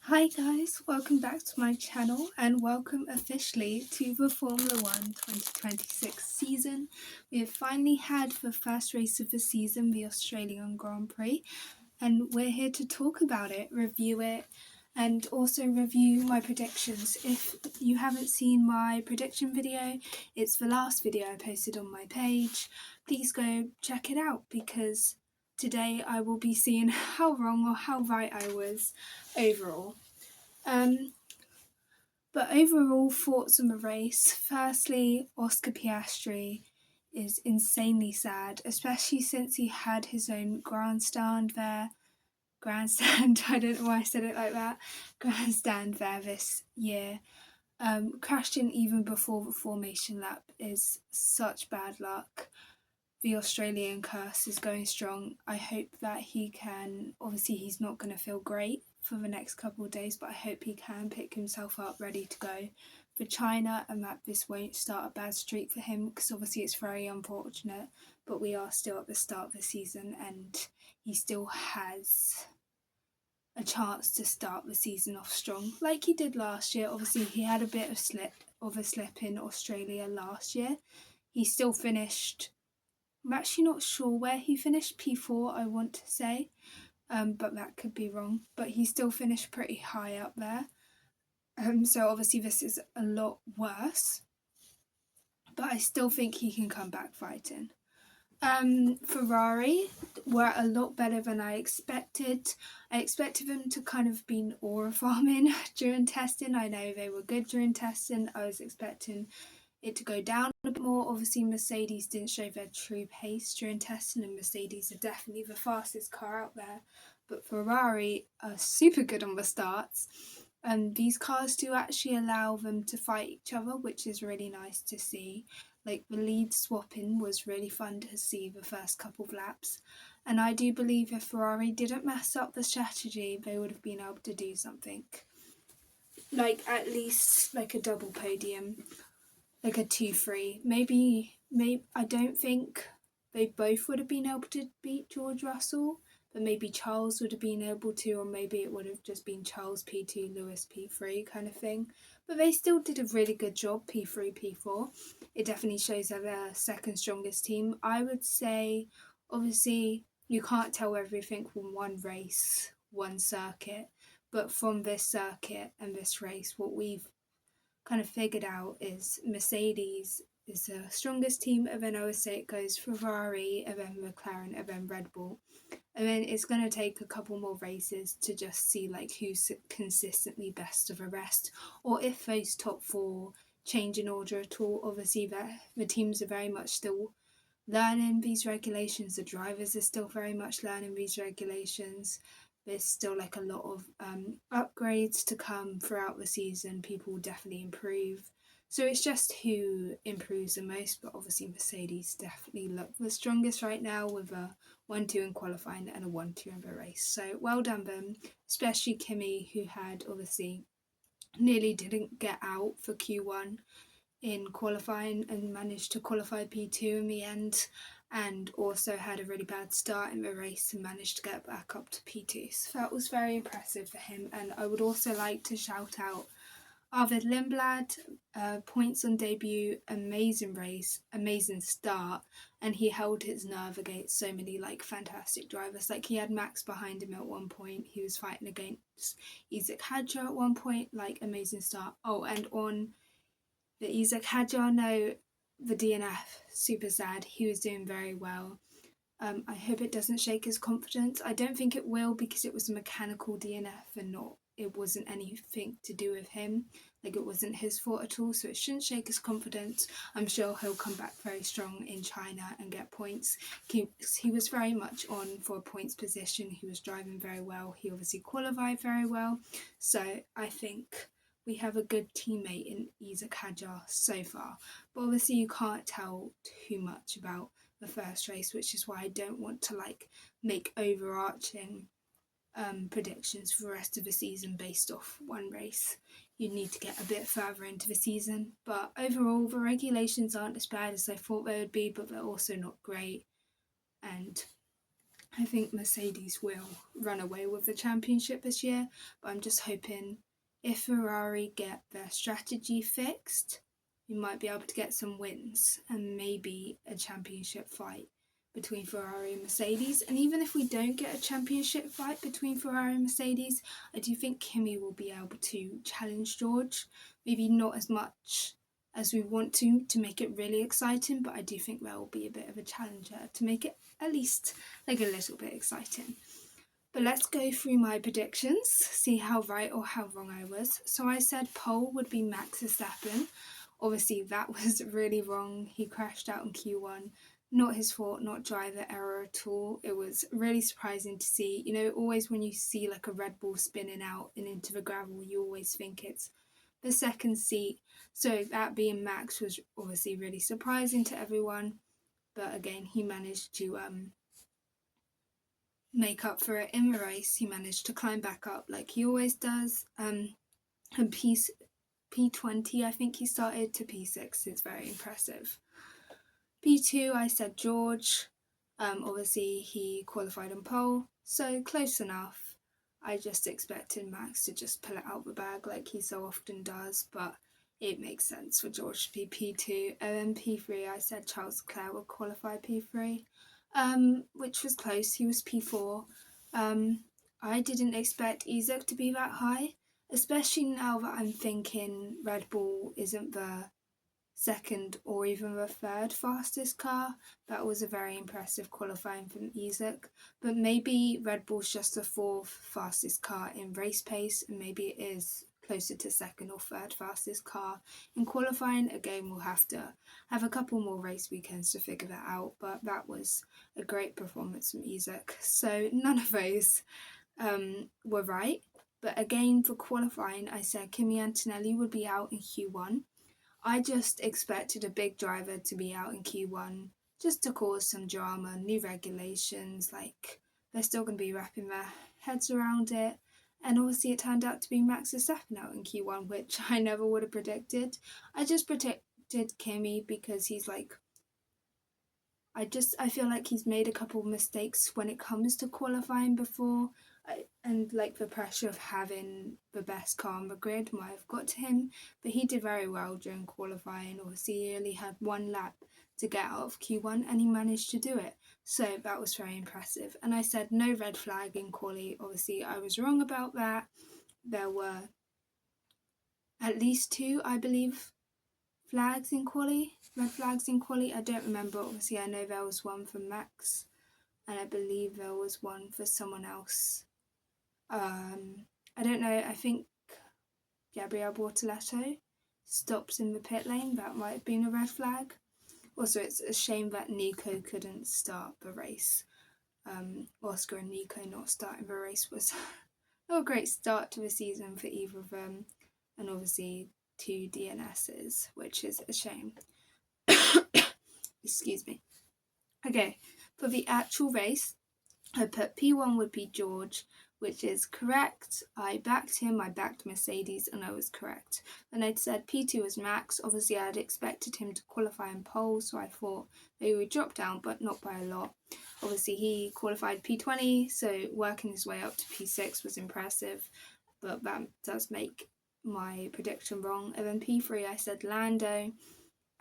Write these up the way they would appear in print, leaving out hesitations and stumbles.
Hi guys, welcome back to my channel and welcome officially to the Formula One 2026 season. We have finally had the first race of the season, the Australian Grand Prix, and we're here to talk about it, review it, and also review my predictions. If you haven't seen my prediction video, it's the last video I posted on my page. Please go check it out because today I will be seeing how wrong or how right I was overall. But overall thoughts on the race. Firstly, Oscar Piastri is insanely sad, especially since he had his own grandstand there. Grandstand, I don't know why I said it like that. Grandstand there this year. Crashing even before the formation lap is such bad luck. The Australian curse is going strong. I hope that he can, obviously he's not going to feel great for the next couple of days, but I hope he can pick himself up ready to go for China and that this won't start a bad streak for him, because obviously it's very unfortunate, but we are still at the start of the season and he still has a chance to start the season off strong like he did last year. Obviously he had a bit of a slip in Australia last year. He still finished, I'm actually not sure where he finished, P4 I want to say, but that could be wrong. But he still finished pretty high up there. So obviously this is a lot worse, but I still think he can come back fighting. Ferrari were a lot better than I expected. I expected them to kind of be aura farming during testing. I know they were good during testing. I was expecting it to go down a bit more. Obviously Mercedes didn't show their true pace during testing, and Mercedes are definitely the fastest car out there, but Ferrari are super good on the starts, and these cars do actually allow them to fight each other, which is really nice to see. Like the lead swapping was really fun to see the first couple of laps, and I do believe if Ferrari didn't mess up the strategy, they would have been able to do something like at least like a double podium, like a 2-3. Maybe I don't think they both would have been able to beat George Russell, but maybe Charles would have been able to, or maybe it would have just been Charles P2, Lewis P3 kind of thing. But they still did a really good job, P3, P4. It definitely shows that they're second strongest team. I would say, obviously, you can't tell everything from one race, one circuit, but from this circuit and this race, what we've kind of figured out is Mercedes is the strongest team, and then I would say it goes Ferrari, and then McLaren, and then Red Bull. And then it's going to take a couple more races to just see like who's consistently best of the rest, or if those top four change in order at all. Obviously the teams are very much still learning these regulations, the drivers are still very much learning these regulations. There's still like a lot of upgrades to come throughout the season. People will definitely improve. So it's just who improves the most, but obviously Mercedes definitely look the strongest right now with a 1-2 in qualifying and a 1-2 in the race. So well done them, especially Kimi, who had obviously nearly didn't get out for Q1 in qualifying and managed to qualify P2 in the end, and also had a really bad start in the race and managed to get back up to P2. So that was very impressive for him. And I would also like to shout out Arvid Lindblad, points on debut, amazing race, amazing start, and he held his nerve against so many like fantastic drivers. Like he had Max behind him at one point, he was fighting against Isaac Hadjar at one point, like amazing start. Oh, and on the Isaac Hadjar, no, the DNF, super sad. He was doing very well. I hope it doesn't shake his confidence. I don't think it will, because it was a mechanical DNF and it wasn't anything to do with him. Like it wasn't his fault at all, so it shouldn't shake his confidence. I'm sure he'll come back very strong in China and get points. He was very much on for a points position. He was driving very well. He obviously qualified very well. So I think we have a good teammate in Isaac Hadjar so far. But obviously you can't tell too much about the first race, which is why I don't want to like make overarching predictions for the rest of the season based off one race. You need to get a bit further into the season. But overall, the regulations aren't as bad as I thought they would be, but they're also not great. And I think Mercedes will run away with the championship this year, but I'm just hoping if Ferrari get their strategy fixed, we might be able to get some wins and maybe a championship fight between Ferrari and Mercedes. And even if we don't get a championship fight between Ferrari and Mercedes, I do think Kimi will be able to challenge George. Maybe not as much as we want to make it really exciting, but I do think there will be a bit of a challenger to make it at least like a little bit exciting. But let's go through my predictions, see how right or how wrong I was. So I said pole would be Max Verstappen. Obviously that was really wrong. He crashed out in Q1. Not his fault, not driver error at all. It was really surprising to see. You know, always when you see like a Red Bull spinning out and into the gravel, you always think it's the second seat. So that being Max was obviously really surprising to everyone. But again, he managed to make up for it in the race. He managed to climb back up like he always does. And P20, I think he started, to P6 is very impressive. P2, I said George. Obviously, he qualified on pole, so close enough. I just expected Max to just pull it out the bag like he so often does, but it makes sense for George to be P2. And then P3, I said Charles Leclerc would qualify P3, which was close. He was P4. I didn't expect Isaac to be that high, especially now that I'm thinking Red Bull isn't the second or even the third fastest car. That was a very impressive qualifying from Isaac, but maybe Red Bull's just the fourth fastest car in race pace, and maybe it is closer to second or third fastest car in qualifying. Again, we'll have to have a couple more race weekends to figure that out, but that was a great performance from Isaac. So none of those were right, but again for qualifying I said Kimi Antonelli would be out in Q1. I just expected a big driver to be out in Q1 just to cause some drama, new regulations, like they're still going to be wrapping their heads around it. And obviously it turned out to be Max Verstappen out in Q1, which I never would have predicted. I just predicted Kimi because he's like, I feel like he's made a couple of mistakes when it comes to qualifying before, and like the pressure of having the best car on the grid might have got to him, but he did very well during qualifying. Obviously he only had one lap to get out of Q1 and he managed to do it, so that was very impressive. And I said no red flag in quali. Obviously I was wrong about that. There were at least two, I believe, red flags in quali. I don't remember. Obviously I know there was one for Max and I believe there was one for someone else. I don't know, I think Gabriel Bortoleto stopped in the pit lane. That might have been a red flag. Also, it's a shame that Nico couldn't start the race. Oscar and Nico not starting the race was not a great start to the season for either of them. And obviously 2 DNSs, which is a shame. Excuse me. Okay, for the actual race, I put P1 would be George, which is correct. I backed him, I backed Mercedes, and I was correct. And I'd said P2 was Max. Obviously, I'd expected him to qualify in pole, so I thought they would drop down, but not by a lot. Obviously, he qualified P20, so working his way up to P6 was impressive, but that does make my prediction wrong. And then P3, I said Lando.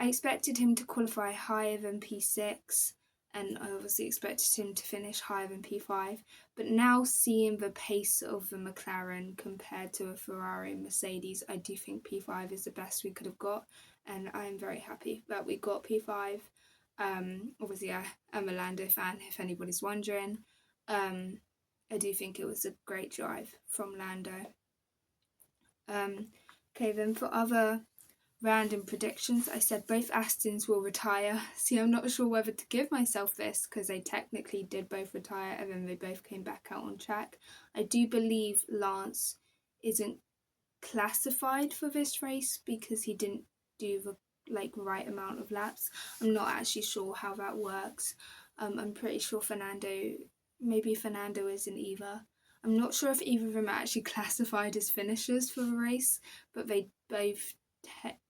I expected him to qualify higher than P6, and I obviously expected him to finish higher than P5, but now seeing the pace of the McLaren compared to a Ferrari and Mercedes, I do think P5 is the best we could have got, and I'm very happy that we got P5. Obviously I'm a Lando fan, if anybody's wondering. I do think it was a great drive from Lando. Okay, then for other random predictions, I said both Astons will retire. See, I'm not sure whether to give myself this because they technically did both retire and then they both came back out on track. I do believe Lance isn't classified for this race because he didn't do the right amount of laps. I'm not actually sure how that works. I'm pretty sure Fernando isn't either. I'm not sure if either of them are actually classified as finishers for the race, but they both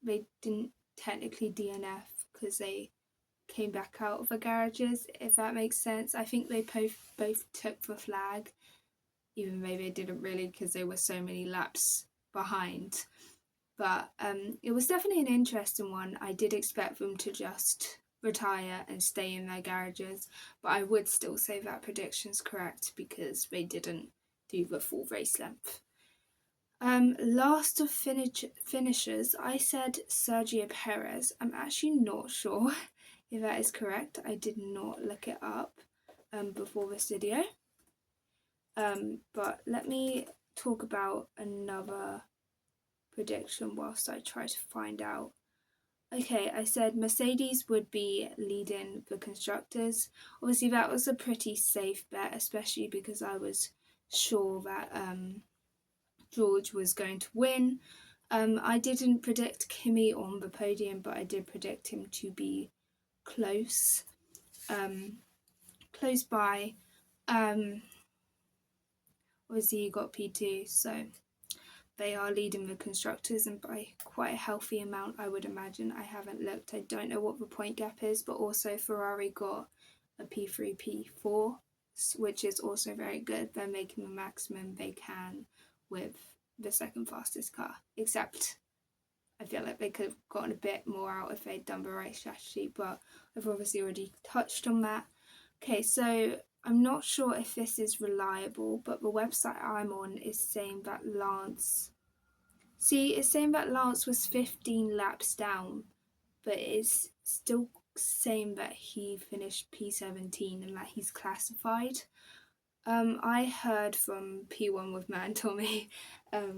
they didn't technically DNF because they came back out of the garages, if that makes sense. I think they both took the flag, even though they didn't really because they were so many laps behind. But it was definitely an interesting one. I did expect them to just retire and stay in their garages, but I would still say that prediction's correct because they didn't do the full race length. Last of finishers, I said Sergio Perez. I'm actually not sure if that is correct. I did not look it up before this video. But let me talk about another prediction whilst I try to find out. Okay, I said Mercedes would be leading the constructors. Obviously, that was a pretty safe bet, especially because I was sure that George was going to win. I didn't predict Kimi on the podium, but I did predict him to be close by. Obviously, he got P2, so they are leading the constructors and by quite a healthy amount, I would imagine. I haven't looked. I don't know what the point gap is, but also Ferrari got a P3, P4, which is also very good. They're making the maximum they can with the second fastest car, except I feel like they could have gotten a bit more out if they'd done the right strategy, but I've obviously already touched on that. Okay, so I'm not sure if this is reliable, but the website I'm on is saying that Lance was 15 laps down, but it's still saying that he finished P17 and that he's classified. I heard from P1 with Matt and Tommy,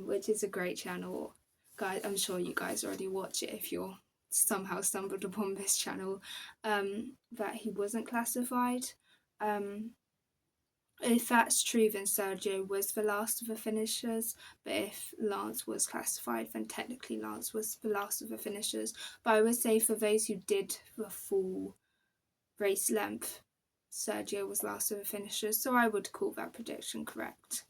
which is a great channel. Guys, I'm sure you guys already watch it if you're somehow stumbled upon this channel, that he wasn't classified. If that's true, then Sergio was the last of the finishers, but if Lance was classified, then technically Lance was the last of the finishers. But I would say for those who did the full race length, Sergio was last of the finishers, so I would call that prediction correct.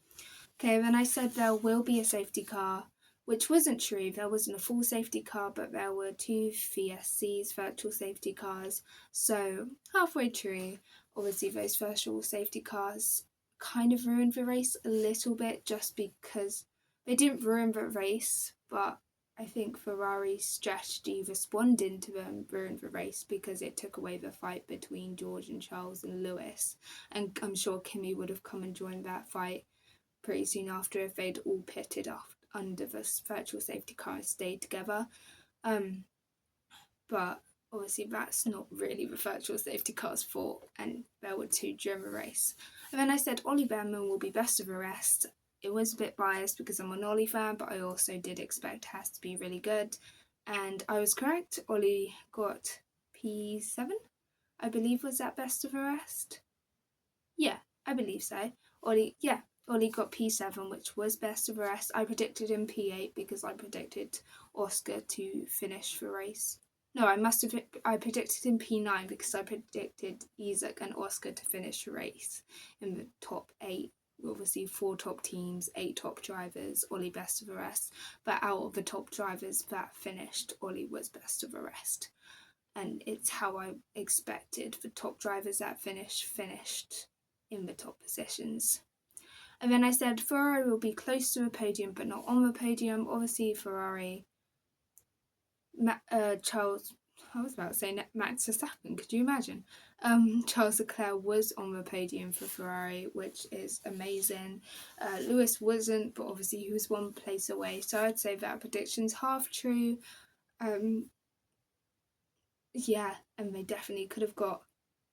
Okay, then I said there will be a safety car, which wasn't true. There wasn't a full safety car, but there were 2 VSCs, virtual safety cars, so halfway true. Obviously, those virtual safety cars kind of ruined the race a little bit just because they didn't ruin the race, but I think Ferrari's strategy responding to them ruined the race because it took away the fight between George and Charles and Lewis. And I'm sure Kimi would have come and joined that fight pretty soon after if they'd all pitted off under the virtual safety car and stayed together. But obviously that's not really the virtual safety car's fault, and there were 2 during the race. And then I said Ollie Behrman will be best of the rest. It was a bit biased because I'm an Ollie fan, but I also did expect Haas to be really good. And I was correct. Ollie got P7, I believe was that best of the rest. Yeah, I believe so. Ollie got P7, which was best of the rest. I predicted him P8 because I predicted Oscar to finish the race. No, I predicted him P9 because I predicted Isaac and Oscar to finish the race in the top 8. Obviously 4 top teams, 8 top drivers, Ollie best of the rest. But out of the top drivers that finished, Ollie was best of the rest. And it's how I expected the top drivers that finished in the top positions. And then I said Ferrari will be close to the podium but not on the podium. Obviously Ferrari, Charles, I was about to say Max Verstappen, could you imagine? Charles Leclerc was on the podium for Ferrari, which is amazing. Lewis wasn't, but obviously he was 1 place away, so I'd say that prediction's half true. Yeah, and they definitely could have got,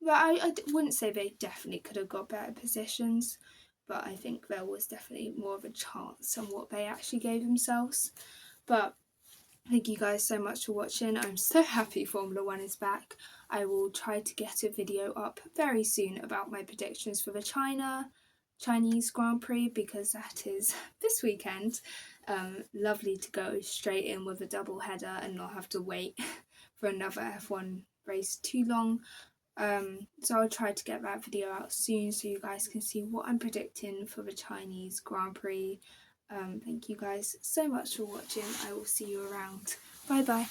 well, I wouldn't say they definitely could have got better positions, but I think there was definitely more of a chance on what they actually gave themselves. But thank you guys so much for watching. I'm so happy Formula 1 is back. I will try to get a video up very soon about my predictions for the Chinese Grand Prix because that is this weekend. Lovely to go straight in with a double header and not have to wait for another F1 race too long. So I'll try to get that video out soon so you guys can see what I'm predicting for the Chinese Grand Prix. Thank you guys so much for watching. I will see you around. Bye bye.